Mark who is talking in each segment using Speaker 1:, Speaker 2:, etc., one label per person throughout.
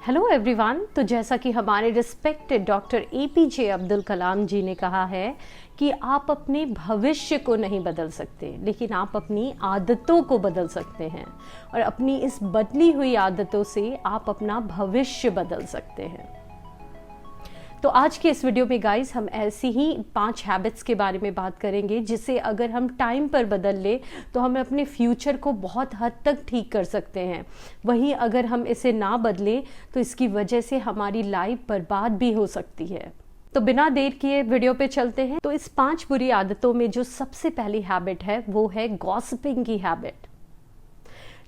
Speaker 1: Hello everyone. तो जैसा कि हमारे respected doctor APJ Abdul Kalam जी ने कहा है कि आप अपने भविष्य को नहीं बदल सकते, लेकिन आप अपनी आदतों को बदल सकते हैं और अपनी इस बदली हुई आदतों से आप अपना भविष्य बदल सकते हैं। तो आज के इस वीडियो में गाइस हम ऐसी ही 5 हैबिट्स के बारे में बात करेंगे जिसे अगर हम टाइम पर बदल ले तो हम अपने फ्यूचर को बहुत हद तक ठीक कर सकते हैं। वहीं अगर हम इसे ना बदलें तो इसकी वजह से हमारी लाइफ बर्बाद भी हो सकती है। तो बिना देर किए वीडियो पे चलते हैं। तो इस 5 बुरी आदतों में जो सबसे पहली हैबिट है वो है गॉसिपिंग की हैबिट,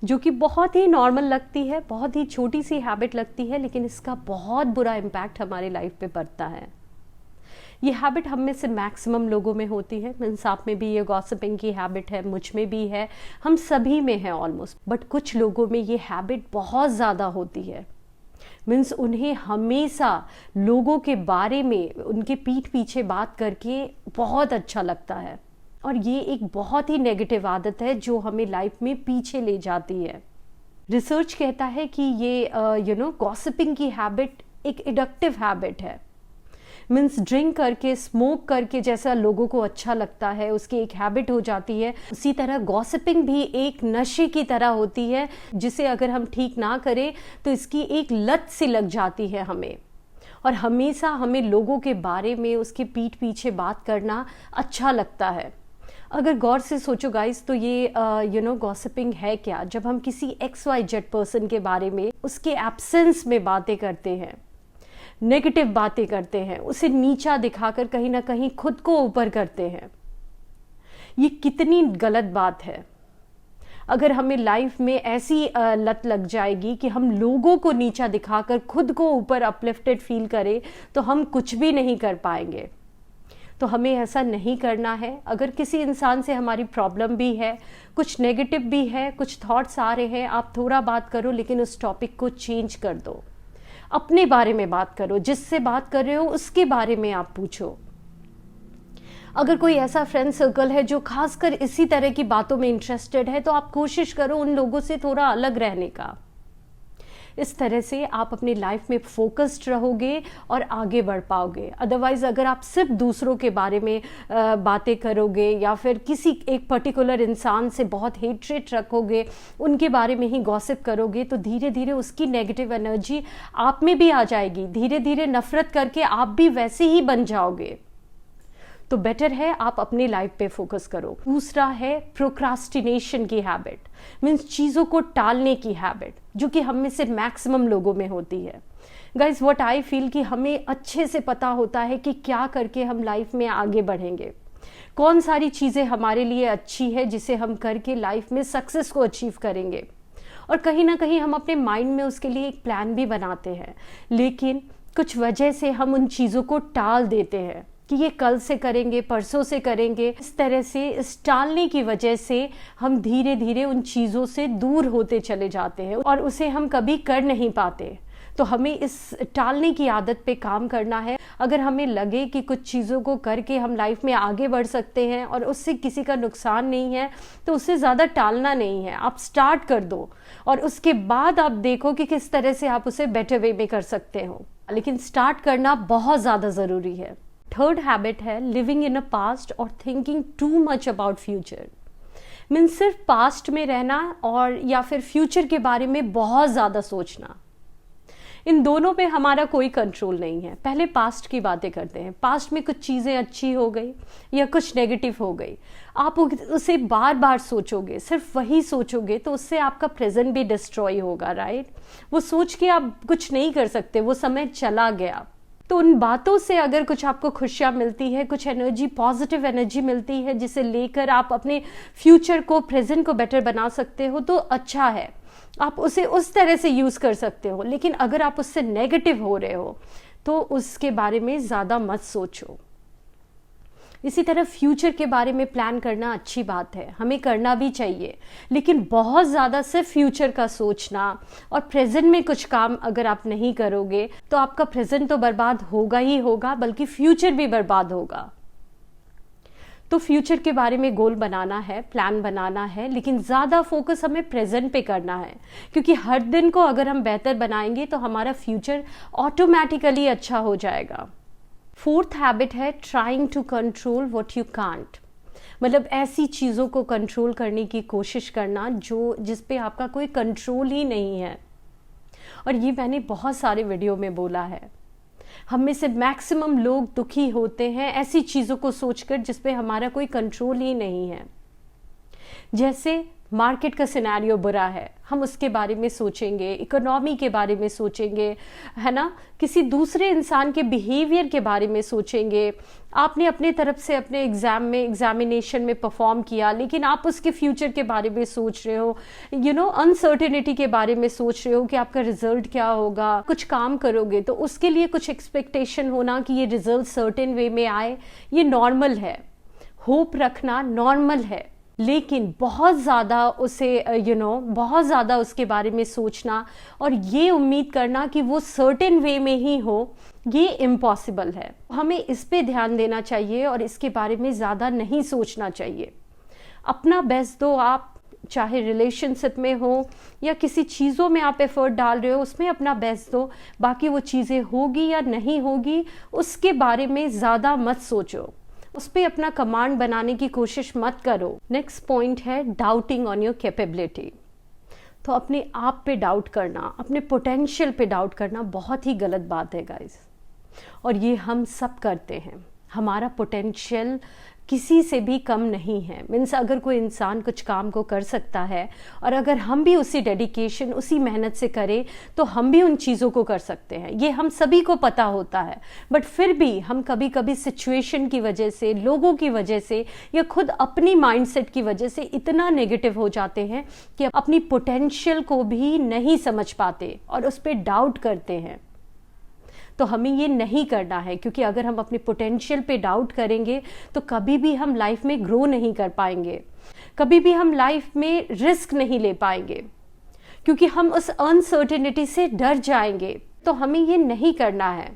Speaker 1: जो कि बहुत ही नॉर्मल लगती है, बहुत ही छोटी सी हैबिट लगती है, लेकिन इसका बहुत बुरा इम्पैक्ट हमारी लाइफ पे पड़ता है। ये हैबिट हम में से मैक्सिमम लोगों में होती है। मीन्स आप में भी ये गॉसिपिंग की हैबिट है, मुझ में भी है, हम सभी में है ऑलमोस्ट। बट कुछ लोगों में ये हैबिट बहुत ज़्यादा होती है। मीन्स उन्हें हमेशा लोगों के बारे में उनके पीठ पीछे बात करके बहुत अच्छा लगता है, और ये एक बहुत ही नेगेटिव आदत है जो हमें लाइफ में पीछे ले जाती है। रिसर्च कहता है कि ये गॉसिपिंग की हैबिट एक एडिक्टिव हैबिट है। मीन्स ड्रिंक करके, स्मोक करके जैसा लोगों को अच्छा लगता है, उसकी एक हैबिट हो जाती है, उसी तरह गॉसिपिंग भी एक नशे की तरह होती है जिसे अगर हम ठीक ना करें तो इसकी एक लत सी लग जाती है हमें, और हमेशा हमें लोगों के बारे में उसके पीठ पीछे बात करना अच्छा लगता है। अगर गौर से सोचो गाइस तो ये गॉसिपिंग है क्या? जब हम किसी XYZ पर्सन के बारे में उसके एब्सेंस में बातें करते हैं, नेगेटिव बातें करते हैं, उसे नीचा दिखाकर कहीं ना कहीं खुद को ऊपर करते हैं। ये कितनी गलत बात है। अगर हमें लाइफ में ऐसी लत लग जाएगी कि हम लोगों को नीचा दिखाकर खुद को ऊपर अपलिफ्टेड फील करें तो हम कुछ भी नहीं कर पाएंगे। तो हमें ऐसा नहीं करना है। अगर किसी इंसान से हमारी प्रॉब्लम भी है, कुछ नेगेटिव भी है, कुछ थॉट्स आ रहे हैं, आप थोड़ा बात करो लेकिन उस टॉपिक को चेंज कर दो। अपने बारे में बात करो, जिससे बात कर रहे हो उसके बारे में आप पूछो। अगर कोई ऐसा फ्रेंड सर्कल है जो खासकर इसी तरह की बातों में इंटरेस्टेड है तो आप कोशिश करो उन लोगों से थोड़ा अलग रहने का। इस तरह से आप अपनी लाइफ में फोकस्ड रहोगे और आगे बढ़ पाओगे। अदरवाइज अगर आप सिर्फ दूसरों के बारे में बातें करोगे या फिर किसी एक पर्टिकुलर इंसान से बहुत हेट्रेट रखोगे, उनके बारे में ही गॉसिप करोगे, तो धीरे धीरे उसकी नेगेटिव एनर्जी आप में भी आ जाएगी। धीरे धीरे नफरत करके आप भी वैसे ही बन जाओगे। तो बेटर है आप अपनी लाइफ पे फोकस करो। दूसरा है प्रोक्रास्टिनेशन की हैबिट, मीन्स चीज़ों को टालने की हैबिट, जो कि हम में से मैक्सिमम लोगों में होती है। गाइज व्हाट आई फील कि हमें अच्छे से पता होता है कि क्या करके हम लाइफ में आगे बढ़ेंगे, कौन सारी चीज़ें हमारे लिए अच्छी है जिसे हम करके लाइफ में सक्सेस को अचीव करेंगे, और कहीं ना कहीं हम अपने माइंड में उसके लिए एक प्लान भी बनाते हैं, लेकिन कुछ वजह से हम उन चीज़ों को टाल देते हैं कि ये कल से करेंगे, परसों से करेंगे। इस तरह से इस टालने की वजह से हम धीरे धीरे उन चीज़ों से दूर होते चले जाते हैं और उसे हम कभी कर नहीं पाते। तो हमें इस टालने की आदत पे काम करना है। अगर हमें लगे कि कुछ चीज़ों को करके हम लाइफ में आगे बढ़ सकते हैं और उससे किसी का नुकसान नहीं है तो उससे ज़्यादा टालना नहीं है। आप स्टार्ट कर दो और उसके बाद आप देखो कि किस तरह से आप उसे बेटर वे में कर सकते हो, लेकिन स्टार्ट करना बहुत ज़्यादा ज़रूरी है। थर्ड हैबिट है लिविंग इन अ पास्ट और thinking too much about future. Means सिर्फ पास्ट में रहना और या फिर फ्यूचर के बारे में बहुत ज़्यादा सोचना। इन दोनों पे हमारा कोई कंट्रोल नहीं है। पहले पास्ट की बातें करते हैं। पास्ट में कुछ चीज़ें अच्छी हो गई या कुछ नेगेटिव हो गई, आप उसे बार बार सोचोगे, सिर्फ वही सोचोगे तो उससे आपका प्रेजेंट भी डिस्ट्रॉय होगा, राइट? वो सोच के आप कुछ नहीं कर सकते, वो समय चला गया। तो उन बातों से अगर कुछ आपको खुशियाँ मिलती है, कुछ एनर्जी, पॉजिटिव एनर्जी मिलती है जिसे लेकर आप अपने फ्यूचर को, प्रेजेंट को बेटर बना सकते हो, तो अच्छा है, आप उसे उस तरह से यूज़ कर सकते हो। लेकिन अगर आप उससे नेगेटिव हो रहे हो तो उसके बारे में ज़्यादा मत सोचो। इसी तरह फ्यूचर के बारे में प्लान करना अच्छी बात है, हमें करना भी चाहिए, लेकिन बहुत ज़्यादा सिर्फ फ्यूचर का सोचना और प्रेजेंट में कुछ काम अगर आप नहीं करोगे तो आपका प्रेजेंट तो बर्बाद होगा ही होगा, बल्कि फ्यूचर भी बर्बाद होगा। तो फ्यूचर के बारे में गोल बनाना है, प्लान बनाना है, लेकिन ज़्यादा फोकस हमें प्रेजेंट पे करना है, क्योंकि हर दिन को अगर हम बेहतर बनाएंगे तो हमारा फ्यूचर ऑटोमेटिकली अच्छा हो जाएगा। फोर्थ हैबिट है trying to control what you can't. मतलब ऐसी चीज़ों को कंट्रोल करने की कोशिश करना जिस पे आपका कोई कंट्रोल ही नहीं है। और ये मैंने बहुत सारे वीडियो में बोला है, हम में से मैक्सिमम लोग दुखी होते हैं ऐसी चीज़ों को सोचकर जिस पे हमारा कोई कंट्रोल ही नहीं है। जैसे मार्केट का सिनेरियो बुरा है, हम उसके बारे में सोचेंगे, इकोनॉमी के बारे में सोचेंगे, है ना, किसी दूसरे इंसान के बिहेवियर के बारे में सोचेंगे। आपने अपने तरफ से अपने एग्जामिनेशन में परफॉर्म किया, लेकिन आप उसके फ्यूचर के बारे में सोच रहे हो, अनसर्टेनिटी के बारे में सोच रहे हो कि आपका रिजल्ट क्या होगा। कुछ काम करोगे तो उसके लिए कुछ एक्सपेक्टेशन होना कि ये रिजल्ट सर्टेन वे में आए, ये नॉर्मल है। होप रखना नॉर्मल है, लेकिन बहुत ज़्यादा बहुत ज़्यादा उसके बारे में सोचना और ये उम्मीद करना कि वो सर्टेन वे में ही हो, ये इम्पॉसिबल है। हमें इस पे ध्यान देना चाहिए और इसके बारे में ज़्यादा नहीं सोचना चाहिए। अपना बेस्ट दो आप, चाहे रिलेशनशिप में हो या किसी चीज़ों में आप एफर्ट डाल रहे हो, उसमें अपना बेस्ट दो। बाकी वो चीज़ें होगी या नहीं होगी उसके बारे में ज़्यादा मत सोचो, उस पर अपना कमांड बनाने की कोशिश मत करो। नेक्स्ट पॉइंट है डाउटिंग ऑन योर कैपेबिलिटी। तो अपने आप पे डाउट करना, अपने पोटेंशियल पे डाउट करना बहुत ही गलत बात है गाइस, और ये हम सब करते हैं। हमारा पोटेंशियल किसी से भी कम नहीं है। मीन्स अगर कोई इंसान कुछ काम को कर सकता है और अगर हम भी उसी डेडिकेशन, उसी मेहनत से करें तो हम भी उन चीज़ों को कर सकते हैं। ये हम सभी को पता होता है, बट फिर भी हम कभी कभी सिचुएशन की वजह से, लोगों की वजह से या खुद अपनी माइंडसेट की वजह से इतना नेगेटिव हो जाते हैं कि अपनी पोटेंशियल को भी नहीं समझ पाते और उस पर डाउट करते हैं। तो हमें ये नहीं करना है, क्योंकि अगर हम अपने पोटेंशियल पे डाउट करेंगे तो कभी भी हम लाइफ में ग्रो नहीं कर पाएंगे, कभी भी हम लाइफ में रिस्क नहीं ले पाएंगे, क्योंकि हम उस अनसर्टेनिटी से डर जाएंगे। तो हमें ये नहीं करना है।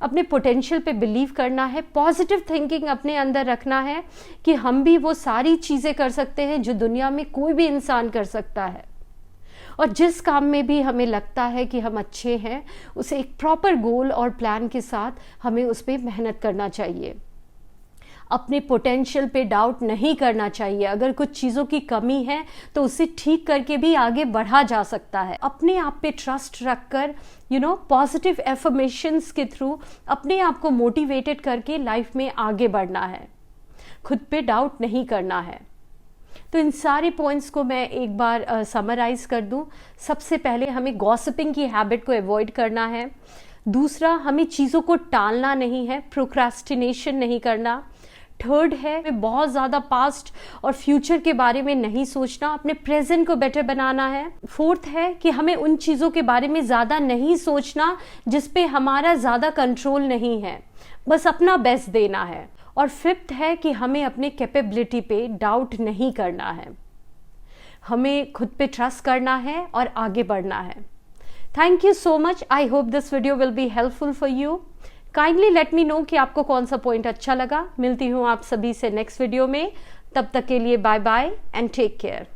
Speaker 1: अपने पोटेंशियल पे बिलीव करना है, पॉजिटिव थिंकिंग अपने अंदर रखना है कि हम भी वो सारी चीज़ें कर सकते हैं जो दुनिया में कोई भी इंसान कर सकता है। और जिस काम में भी हमें लगता है कि हम अच्छे हैं, उसे एक प्रॉपर गोल और प्लान के साथ हमें उस पर मेहनत करना चाहिए। अपने पोटेंशियल पे डाउट नहीं करना चाहिए। अगर कुछ चीज़ों की कमी है तो उसे ठीक करके भी आगे बढ़ा जा सकता है। अपने आप पे ट्रस्ट रखकर पॉजिटिव एफर्मेशंस के थ्रू अपने आप को मोटिवेटेड करके लाइफ में आगे बढ़ना है। खुद पे डाउट नहीं करना है। तो इन सारे पॉइंट्स को मैं एक बार समराइज कर दूं। सबसे पहले हमें गॉसिपिंग की हैबिट को अवॉइड करना है। दूसरा, हमें चीज़ों को टालना नहीं है, प्रोक्रास्टिनेशन नहीं करना। थर्ड है बहुत ज़्यादा पास्ट और फ्यूचर के बारे में नहीं सोचना, अपने प्रेजेंट को बेटर बनाना है। फोर्थ है कि हमें उन चीज़ों के बारे में ज़्यादा नहीं सोचना जिस पे हमारा ज़्यादा कंट्रोल नहीं है, बस अपना बेस्ट देना है। और फिफ्थ है कि हमें अपने कैपेबिलिटी पे डाउट नहीं करना है, हमें खुद पे ट्रस्ट करना है और आगे बढ़ना है। Thank you so much. I hope this video will be helpful for you. Kindly let me know कि आपको कौन सा पॉइंट अच्छा लगा। मिलती हूँ आप सभी से नेक्स्ट वीडियो में। तब तक के लिए bye bye and take care.